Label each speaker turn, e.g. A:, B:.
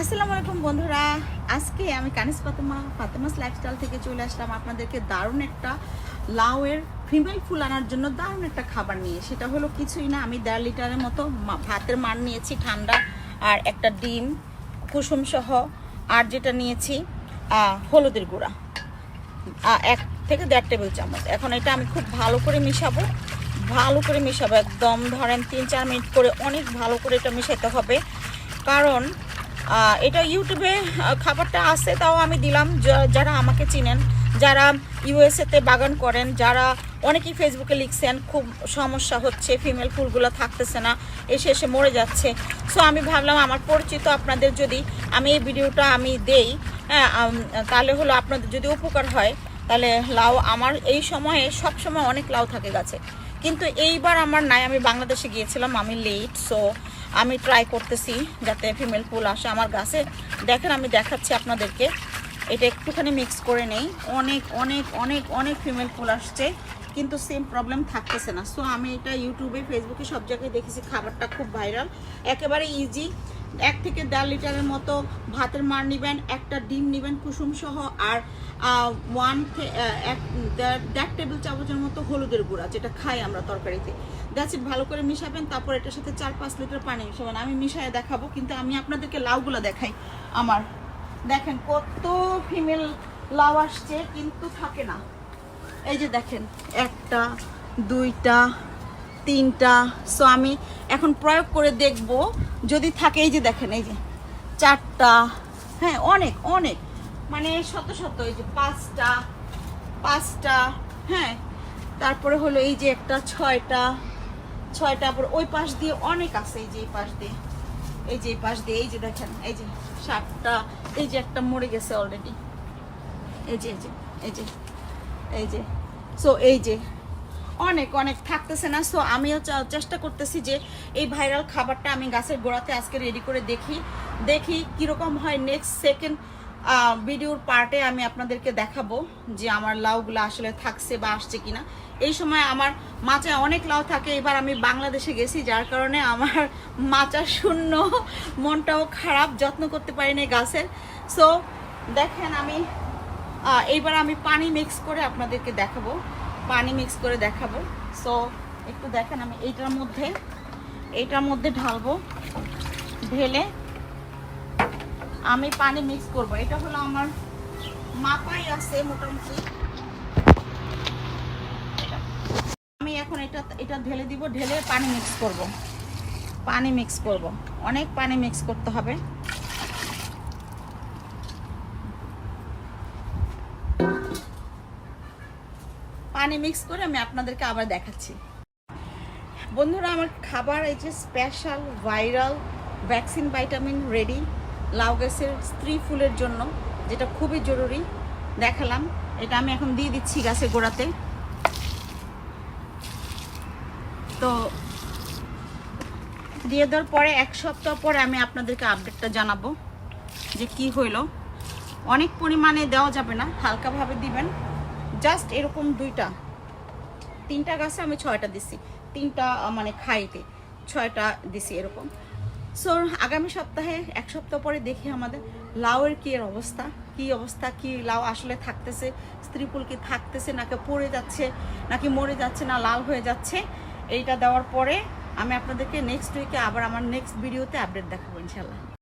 A: আসসালামু আলাইকুম বন্ধুরা, আজকে আমি কানিস ফাতেমাস লাইফস্টাইল থেকে চলে আসলাম আপনাদেরকে দারুণ একটা লাউয়ের ফিমেল ফুল আনার জন্য দারুণ একটা খাবার নিয়ে। সেটা হলো কিছুই না, আমি 1.5 লিটারের মতো ভাতের মান নিয়েছি ঠান্ডা, আর একটা ডিম কুসুম সহ, আর যেটা নিয়েছি হলুদের গুঁড়া 1 থেকে 1.5 টেবিল চামচ। এখন এটা আমি খুব ভালো করে মিশাবো, একদম ধরেন 3-4 মিনিট করে অনেক ভালো করে এটা মিশাতে হবে। কারণ এটা ইউটিউবে খাবারটা আছে, তাও আমি দিলাম। যারা আমাকে চিনেন, যারা ইউএসএতে বাগান করেন, যারা অনেকেই ফেসবুকে লিখছেন খুব সমস্যা হচ্ছে, ফিমেল ফুলগুলো থাকতেছে না, এসে এসে মরে যাচ্ছে। সো আমি ভাবলাম আমার পরিচিত আপনাদের যদি আমি এই ভিডিওটা আমি দেই, হ্যাঁ, তাহলে হলো আপনাদের যদি উপকার হয়। তাহলে লাউ আমার এই সময়ে সব সময় অনেক লাউ থাকে গাছে, কিন্তু এইবার আমার নাই। আমি বাংলাদেশে গিয়েছিলাম, আমি লেট, সো আমি ট্রাই করতেছি যাতে ফিমেল ফুল আসে আমার গাছে। দেখেন আমি দেখাচ্ছি আপনাদেরকে, এটা একটুখানি মিক্স করে নেই। অনেক অনেক অনেক অনেক ফিমেল ফুল আসছে, কিন্তু সেম প্রবলেম থাকতেছে না। সো আমি এটা ইউটিউবে ফেসবুকে সব জায়গায় দেখেছি, খাবারটা খুব ভাইরাল, একেবারে ইজি। 1 থেকে 1.5 লিটারের মতো ভাতের মার নেবেন, একটা ডিম নেবেন কুসুম সহ, আর 1 টেবিল চামচের মতো হলুদের গুঁড়া, যেটা খাই আমরা তরকারিতে। That's it. ভালো করে মিশাবেন, তারপর এটার সাথে 4-5 লিটার পানি মিশাবেন। আমি মিশায় দেখাবো, কিন্তু আমি আপনাদেরকে লাউগুলো দেখাই। আমার দেখেন কত ফিমেল লাউ আসছে, কিন্তু থাকে না। এই যে দেখেন, 1টা 2টা 3টা। সো আমি এখন প্রয়োগ করে দেখব যদি থাকে। এই যে দেখেন, এই যে 4টা, হ্যাঁ, অনেক অনেক, মানে শত শত। এই যে 5টা, হ্যাঁ। তারপরে হলো এই যে একটা 6টা, পর ওই পাশ দিয়ে অনেক আছে। এই যে এই পাশ দিয়ে, এই যে এই পাশ দিয়ে, এই যে দেখেন, এই যে 7টা। এই যে একটা মরে গেছে অলরেডি, এই যে এই যে এই যে এই যে। সো এই যে অনেক অনেক থাকতেছে না। সো আমিও চেষ্টা করতেছি যে এই ভাইরাল খাবারটা আমি গাছের গোড়াতে আজকে রেডি করে দেখি কীরকম হয়। নেক্সট সেকেন্ড ভিডিওর পার্টে আমি আপনাদেরকে দেখাবো যে আমার লাউগুলো আসলে থাকছে বা আসছে কিনা। এই সময় আমার মাচায় অনেক লাউ থাকে। এবার আমি বাংলাদেশে গেছি, যার কারণে আমার মাচা শূন্য, মনটাও খারাপ, যত্ন করতে পারিনি গাছের। সো দেখেন, আমি এইবার আমি পানি মিক্স করে আপনাদেরকে দেখাবো, সো একটু দেখেন, আমি এইটার মধ্যে ঢালবো, ঢেলে আমি পানি মিক্স করব। এটা হলো আমার মাপাই আছে মোটামুটি। আমি এখন এটা ঢেলে দিব, ঢেলে পানি মিক্স করব, অনেক পানি মিক্স করতে হবে। পানি মিক্স করে আমি আপনাদেরকে আবার দেখাচ্ছি। বন্ধুরা, আমার খাবার এই যে special viral vaccine vitamin ready লাউ গাছের স্ত্রী ফুলের জন্য, যেটা খুবই জরুরি। দেখালাম, এটা আমি এখন দিয়ে দিচ্ছি গাছের গোড়াতে। তো দিয়ে দেওয়ার পরে 1 সপ্তাহ পরে আমি আপনাদেরকে আপডেটটা জানাবো যে কি হইলো। অনেক পরিমাণে দেওয়া যাবে না, হালকাভাবে দিবেন। জাস্ট এরকম 3টা গাছে আমি 6টা দিছি, 3টা মানে খাইতে 6টা দিছি এরকম। সো আগামী সপ্তাহে 1 সপ্তাহ পরে দেখি আমাদের লাউয়ের কি অবস্থা, কি লাউ আসলে থাকতেছে, স্ত্রী ফুল কি থাকতেছে, নাকি পড়ে যাচ্ছে, নাকি মরে যাচ্ছে, না লাল হয়ে যাচ্ছে। এইটা দেওয়ার পরে আমি আপনাদেরকে নেক্সট উইকে আবার আমার নেক্সট ভিডিওতে আপডেট দেখাবো ইনশাল্লাহ।